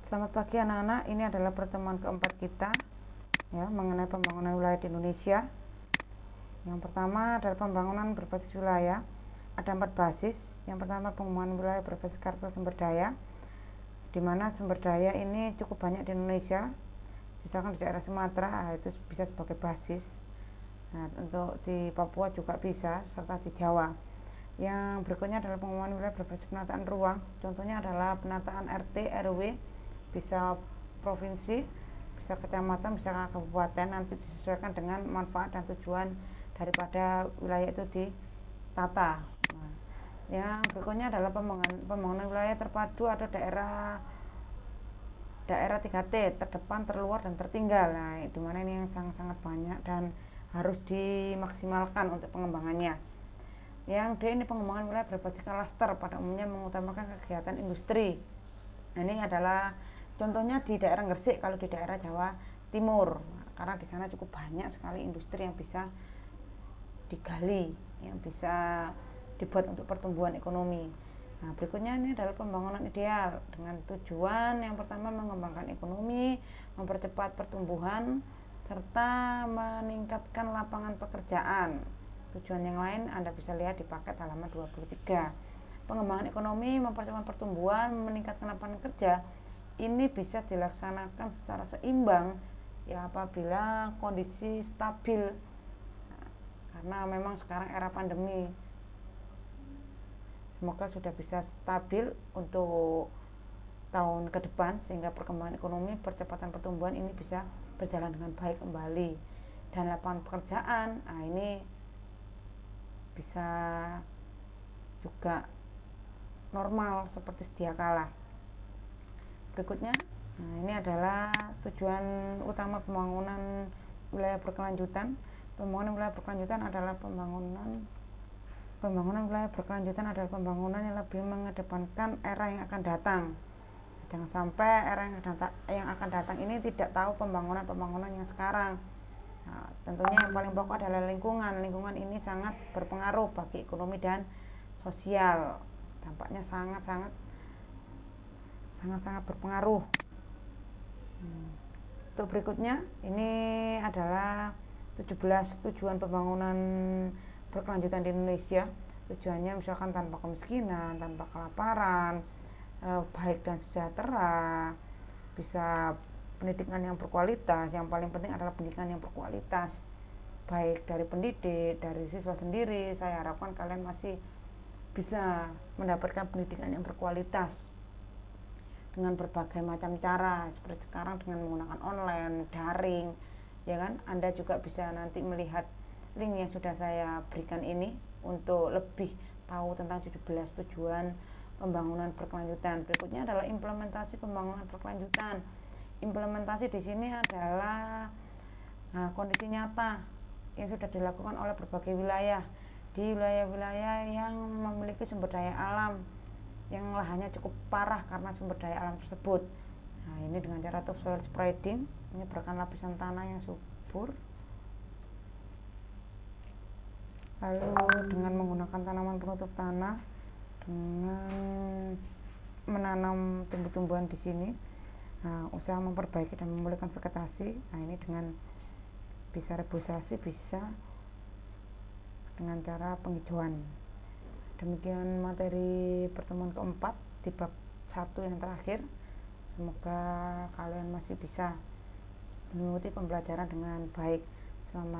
Selamat pagi anak-anak, ini adalah pertemuan keempat kita ya mengenai pembangunan wilayah di Indonesia. Yang pertama adalah pembangunan berbasis wilayah. Ada 4 basis. Yang pertama pembangunan wilayah berbasis karakter sumber daya, di mana sumber daya ini cukup banyak di Indonesia. Misalkan di daerah Sumatera itu bisa sebagai basis. Nah, untuk di Papua juga bisa, serta di Jawa. Yang berikutnya adalah pembangunan wilayah berbasis penataan ruang. Contohnya adalah penataan RT, RW, bisa provinsi, bisa kecamatan, bisa kabupaten, nanti disesuaikan dengan manfaat dan tujuan daripada wilayah itu ditata. Nah, yang berikutnya adalah pembangunan wilayah terpadu atau daerah 3T, terdepan, terluar, dan tertinggal. Nah, di mana ini yang sangat-sangat banyak dan harus dimaksimalkan untuk pengembangannya. Yang D ini pengembangan wilayah berbasis klaster, pada umumnya mengutamakan kegiatan industri. Nah, ini adalah contohnya di daerah Gresik, kalau di daerah Jawa Timur, karena di sana cukup banyak sekali industri yang bisa digali, yang bisa dibuat untuk pertumbuhan ekonomi. Nah, berikutnya ini adalah pembangunan ideal dengan tujuan yang pertama mengembangkan ekonomi, mempercepat pertumbuhan, serta meningkatkan lapangan pekerjaan. Tujuan yang lain Anda bisa lihat di paket halaman 23. Pengembangan ekonomi, mempercepat pertumbuhan, meningkatkan lapangan kerja, ini bisa dilaksanakan secara seimbang ya apabila kondisi stabil. Nah, karena memang sekarang era pandemi, semoga sudah bisa stabil untuk tahun ke depan, sehingga perkembangan ekonomi, percepatan pertumbuhan ini bisa berjalan dengan baik kembali, dan lapangan pekerjaan, nah ini bisa juga normal seperti sedia kala. Berikutnya, nah ini adalah tujuan utama pembangunan wilayah berkelanjutan. Pembangunan wilayah berkelanjutan adalah pembangunan wilayah berkelanjutan adalah pembangunan yang lebih mengedepankan era yang akan datang. Jangan sampai era yang akan datang ini tidak tahu pembangunan yang sekarang. Nah, tentunya yang paling pokok adalah lingkungan. Lingkungan ini sangat berpengaruh bagi ekonomi dan sosial. Dampaknya sangat-sangat berpengaruh. Untuk berikutnya, ini adalah 17 tujuan pembangunan berkelanjutan di Indonesia. Tujuannya misalkan tanpa kemiskinan, tanpa kelaparan, baik dan sejahtera, bisa pendidikan yang berkualitas. Yang paling penting adalah pendidikan yang berkualitas, baik dari pendidik, dari siswa sendiri. Saya harapkan kalian masih bisa mendapatkan pendidikan yang berkualitas dengan berbagai macam cara, seperti sekarang dengan menggunakan online, daring, ya kan. Anda juga bisa nanti melihat link yang sudah saya berikan ini untuk lebih tahu tentang 17 tujuan pembangunan berkelanjutan. Berikutnya adalah implementasi pembangunan berkelanjutan. Implementasi di sini adalah kondisi nyata yang sudah dilakukan oleh berbagai wilayah, di wilayah-wilayah yang memiliki sumber daya alam yang lahannya cukup parah karena sumber daya alam tersebut. Nah, ini dengan cara topsoil spreading, menyebarkan lapisan tanah yang subur, lalu dengan menggunakan tanaman penutup tanah, dengan menanam tumbuh-tumbuhan di sini. Nah, usaha memperbaiki dan memulihkan vegetasi. Nah, ini dengan bisa reboisasi, bisa dengan cara penghijauan. Demikian materi pertemuan keempat di bab 1 yang terakhir. Semoga kalian masih bisa mengikuti pembelajaran dengan baik. Selamat